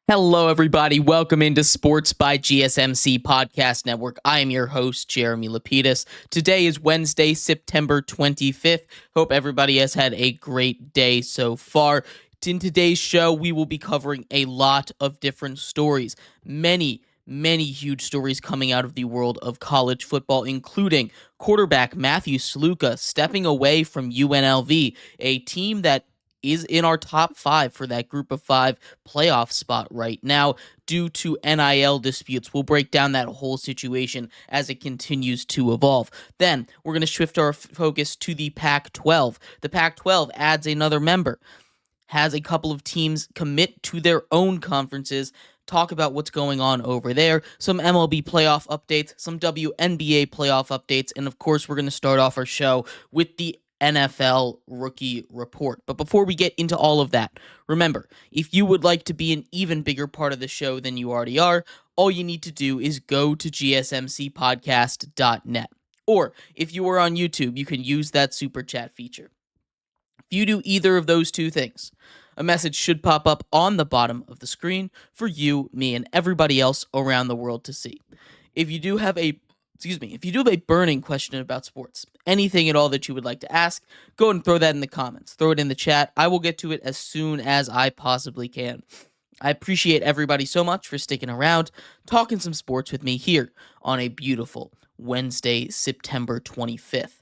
Hello, everybody. Welcome into Sports by GSMC Podcast Network. I am your host, Jeremy Lapidus. Today is Wednesday, September 25th. Hope everybody has had a great day so far. In today's show, we will be covering a lot of different stories. Many huge stories coming out of the world of college football, including quarterback Matthew Sluka stepping away from UNLV, a team that is in our top five for that group of five playoff spot right now due to NIL disputes. We'll break down that whole situation as it continues to evolve. Then we're going to shift our focus to the Pac-12. The Pac-12 adds another member, has a couple of teams commit to their own conferences, talk about what's going on over there, some MLB playoff updates, some WNBA playoff updates, and of course, we're going to start off our show with the NFL Rookie Report. But before we get into all of that, remember, if you would like to be an even bigger part of the show than you already are, all you need to do is go to gsmcpodcast.net. Or if you are on YouTube, you can use that super chat feature. If you do either of those two things, a message should pop up on the bottom of the screen for you, me, and everybody else around the world to see. If you do have a burning question about sports, anything at all that you would like to ask, go ahead and throw that in the comments. Throw it in the chat. I will get to it as soon as I possibly can. I appreciate everybody so much for sticking around, talking some sports with me here on a beautiful Wednesday, September 25th.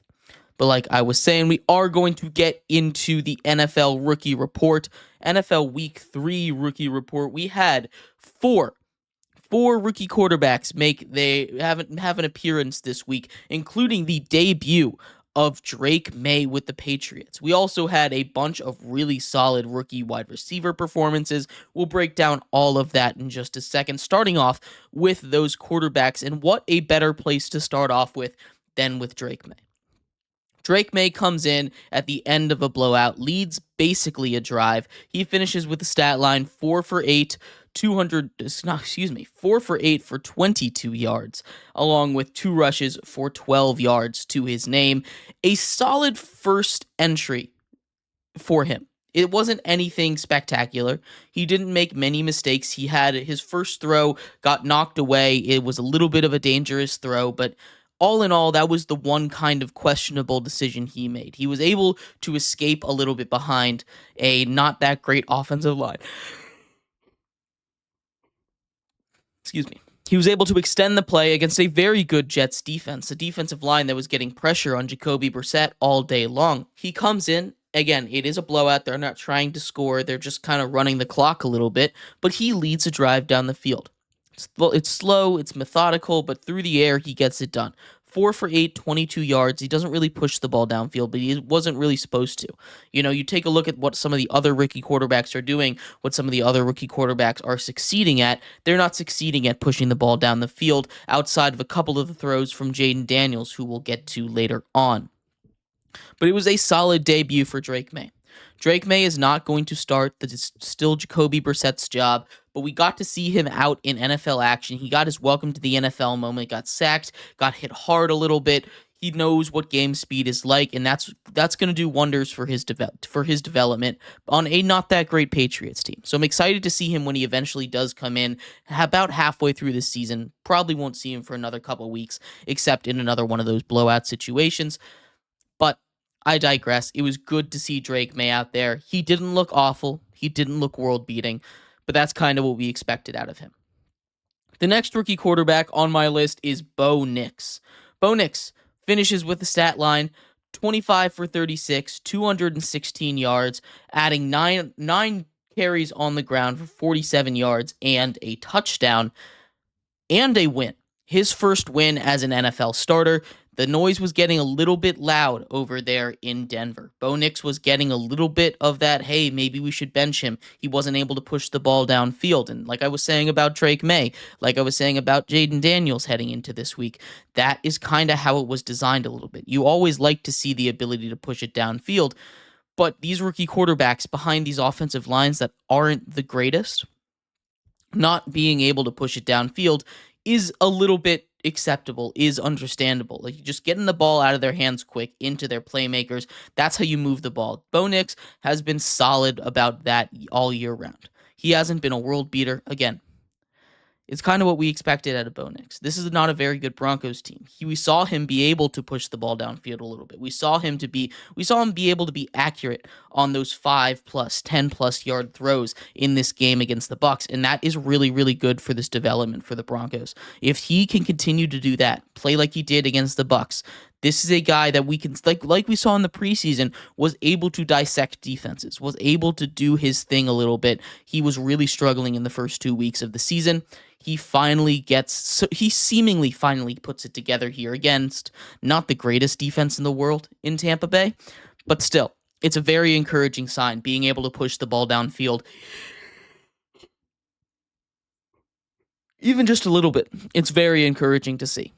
But like I was saying, we are going to get into the NFL Rookie Report, NFL Week 3 Rookie Report. We had four rookie quarterbacks have an appearance this week, including the debut of Drake May with the Patriots. We also had a bunch of really solid rookie wide receiver performances. We'll break down all of that in just a second, starting off with those quarterbacks, and what a better place to start off with than with Drake May. Drake May comes in at the end of a blowout, leads basically a drive. He finishes with the stat line 4 for 8 for 22 yards, along with 2 rushes for 12 yards to his name. A solid first entry for him. It wasn't anything spectacular. He didn't make many mistakes. He had his first throw got knocked away. It was a little bit of a dangerous throw, but all in all, that was the one kind of questionable decision he made. He was able to escape a little bit behind a not that great offensive line. He was able to extend the play against a very good Jets defense, a defensive line that was getting pressure on Jacoby Brissett all day long. He comes in, again, it is a blowout. They're not trying to score. They're just kind of running the clock a little bit, but he leads a drive down the field. It's slow, it's methodical, but through the air, he gets it done. 4 for 8, 22 yards. He doesn't really push the ball downfield, but he wasn't really supposed to. You know, you take a look at what some of the other rookie quarterbacks are doing, what some of the other rookie quarterbacks are succeeding at. They're not succeeding at pushing the ball down the field outside of a couple of the throws from Jaden Daniels, who we'll get to later on. But it was a solid debut for Drake May. Drake May is not going to start. That is still Jacoby Brissett's job, but we got to see him out in NFL action. He got his welcome to the NFL moment, got sacked, got hit hard a little bit. He knows what game speed is like, and that's going to do wonders for his development on a not that great Patriots team. So I'm excited to see him when he eventually does come in about halfway through the season. Probably won't see him for another couple weeks, except in another one of those blowout situations. But I digress. It was good to see Drake May out there. He didn't look awful. He didn't look world-beating, but that's kind of what we expected out of him. The next rookie quarterback on my list is Bo Nix. Bo Nix finishes with the stat line 25 for 36, 216 yards, adding nine carries on the ground for 47 yards and a touchdown and a win. His first win as an NFL starter. The noise was getting a little bit loud over there in Denver. Bo Nix was getting a little bit of that, hey, maybe we should bench him. He wasn't able to push the ball downfield. And like I was saying about Drake May, like I was saying about Jaden Daniels heading into this week, that is kind of how it was designed a little bit. You always like to see the ability to push it downfield, but these rookie quarterbacks behind these offensive lines that aren't the greatest, not being able to push it downfield is a little bit acceptable, is understandable. Like, just getting the ball out of their hands quick into their playmakers, that's how you move the ball. Bo Nix has been solid about that all year round. He hasn't been a world beater. Again, it's kind of what we expected out of Bo Nix. This is not a very good Broncos team. We saw him be able to push the ball downfield a little bit. We saw him be able to be accurate on those 5+, 10+ yard throws in this game against the Bucs, and that is really, really good for this development for the Broncos. If he can continue to do that, play like he did against the Bucs, this is a guy that we can, like we saw in the preseason, was able to dissect defenses, was able to do his thing a little bit. He was really struggling in the first 2 weeks of the season. He seemingly finally puts it together here against not the greatest defense in the world in Tampa Bay, but still, it's a very encouraging sign, being able to push the ball downfield even just a little bit. It's very encouraging to see.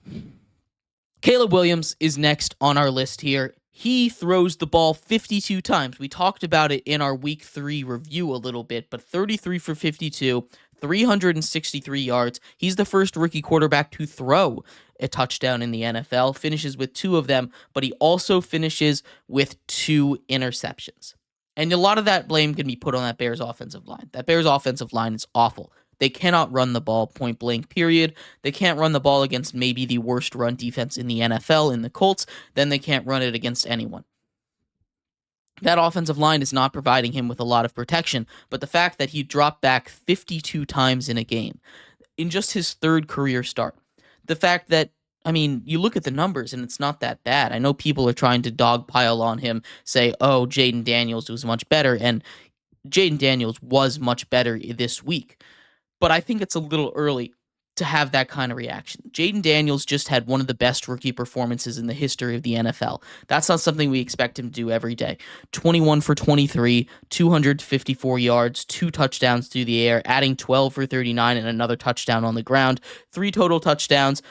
Caleb Williams is next on our list here. He throws the ball 52 times. We talked about it in our Week 3 review a little bit, but 33 for 52, 363 yards. He's the first rookie quarterback to throw a touchdown in the NFL, finishes with 2 of them, but he also finishes with 2 interceptions. And a lot of that blame can be put on that Bears offensive line. That Bears offensive line is awful. They cannot run the ball, point blank, period. They can't run the ball against maybe the worst run defense in the NFL in the Colts. Then they can't run it against anyone. That offensive line is not providing him with a lot of protection, but the fact that he dropped back 52 times in a game in just his 3rd career start, the fact that, I mean, you look at the numbers and it's not that bad. I know people are trying to dogpile on him, say, oh, Jaden Daniels was much better, and Jaden Daniels was much better this week. But I think it's a little early to have that kind of reaction. Jaden Daniels just had one of the best rookie performances in the history of the NFL. That's not something we expect him to do every day. 21 for 23, 254 yards, 2 touchdowns through the air, adding 12 for 39 and another touchdown on the ground. 3 total touchdowns,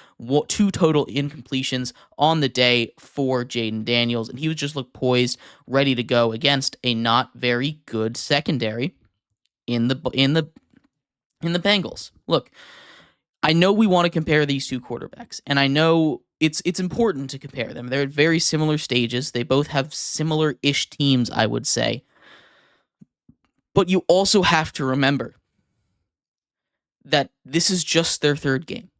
2 total incompletions on the day for Jaden Daniels. And he would just look poised, ready to go against a not very good secondary in the Bengals. Look, I know we want to compare these 2 quarterbacks, and I know it's important to compare them. They're at very similar stages. They both have similar-ish teams, I would say. But you also have to remember that this is just their 3rd game.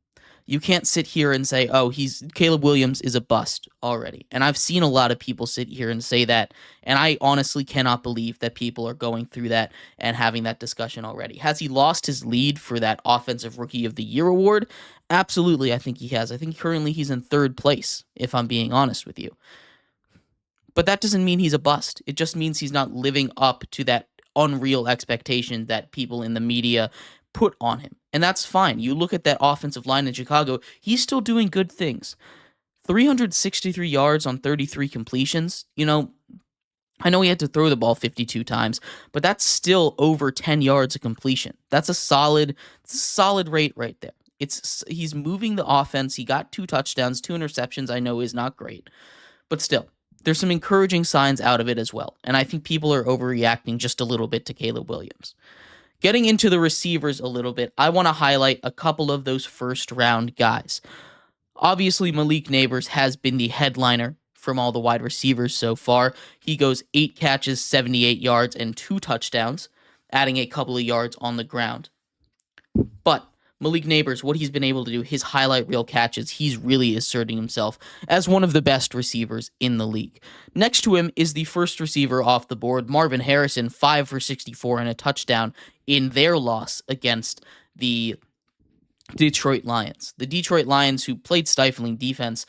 You can't sit here and say, oh, Caleb Williams is a bust already. And I've seen a lot of people sit here and say that, and I honestly cannot believe that people are going through that and having that discussion already. Has he lost his lead for that Offensive Rookie of the Year award? Absolutely, I think he has. I think currently he's in 3rd place, if I'm being honest with you. But that doesn't mean he's a bust. It just means he's not living up to that unreal expectation that people in the media put on him. And that's fine. You look at that offensive line in Chicago, he's still doing good things. 363 yards on 33 completions. You know, I know he had to throw the ball 52 times, but that's still over 10 yards of completion. That's a solid rate right there. He's moving the offense. He got 2 touchdowns, 2 interceptions. I know is not great, but still, there's some encouraging signs out of it as well. And I think people are overreacting just a little bit to Caleb Williams. Getting into the receivers a little bit, I want to highlight a couple of those first-round guys. Obviously, Malik Nabers has been the headliner from all the wide receivers so far. He goes 8 catches, 78 yards, and 2 touchdowns, adding a couple of yards on the ground. But Malik Nabers, what he's been able to do, his highlight reel catches, he's really asserting himself as one of the best receivers in the league. Next to him is the first receiver off the board, Marvin Harrison, 5 for 64 and a touchdown in their loss against the Detroit Lions. The Detroit Lions, who played stifling defense,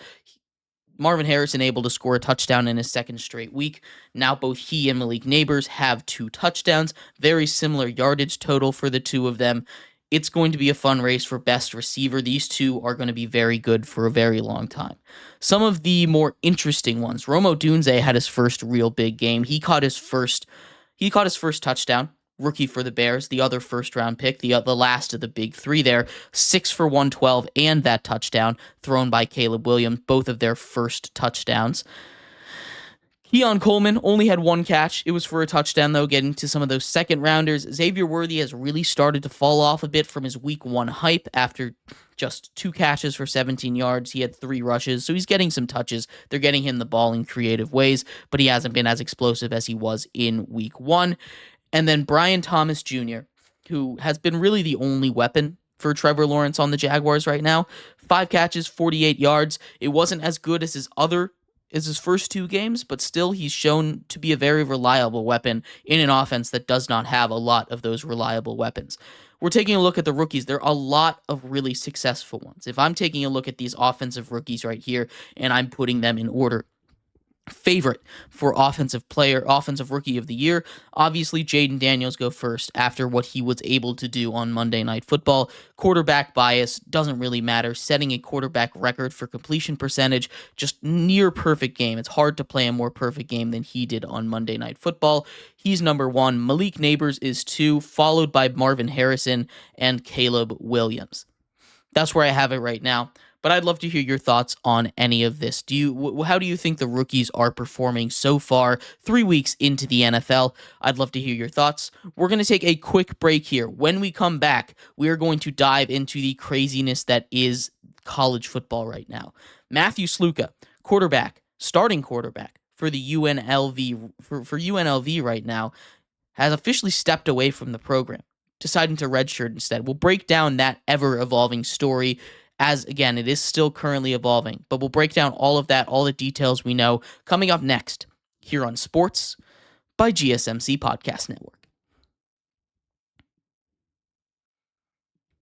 Marvin Harrison able to score a touchdown in his 2nd straight week. Now both he and Malik Nabers have 2 touchdowns, very similar yardage total for the 2 of them. It's going to be a fun race for best receiver. These 2 are going to be very good for a very long time. Some of the more interesting ones. Rome Odunze had his first real big game. He caught his first touchdown, rookie for the Bears, the other first-round pick, the last of the big 3 there, 6 for 112 and that touchdown thrown by Caleb Williams, both of their first touchdowns. Keon Coleman only had 1 catch. It was for a touchdown, though, getting to some of those second-rounders. Xavier Worthy has really started to fall off a bit from his Week 1 hype after just 2 catches for 17 yards. He had 3 rushes, so he's getting some touches. They're getting him the ball in creative ways, but he hasn't been as explosive as he was in Week 1. And then Brian Thomas Jr., who has been really the only weapon for Trevor Lawrence on the Jaguars right now. 5 catches, 48 yards. It wasn't as good as his first 2 games, but still he's shown to be a very reliable weapon in an offense that does not have a lot of those reliable weapons. We're taking a look at the rookies. There are a lot of really successful ones. If I'm taking a look at these offensive rookies right here and I'm putting them in order, favorite for offensive rookie of the year, obviously Jaden Daniels go first after what he was able to do on Monday Night Football. Quarterback bias doesn't really matter. Setting a quarterback record for completion percentage, just near perfect game. It's hard to play a more perfect game than he did on Monday Night Football. He's number 1. Malik Neighbors is 2, followed by Marvin Harrison and Caleb Williams. That's where I have it right now. But I'd love to hear your thoughts on any of this. How do you think the rookies are performing so far, 3 weeks into the NFL? I'd love to hear your thoughts. We're going to take a quick break here. When we come back, we are going to dive into the craziness that is college football right now. Matthew Sluka, starting quarterback for the UNLV for UNLV right now, has officially stepped away from the program, deciding to redshirt instead. We'll break down that ever-evolving story, as, again, it is still currently evolving. But we'll break down all of that, all the details we know, coming up next here on Sports by GSMC Podcast Network.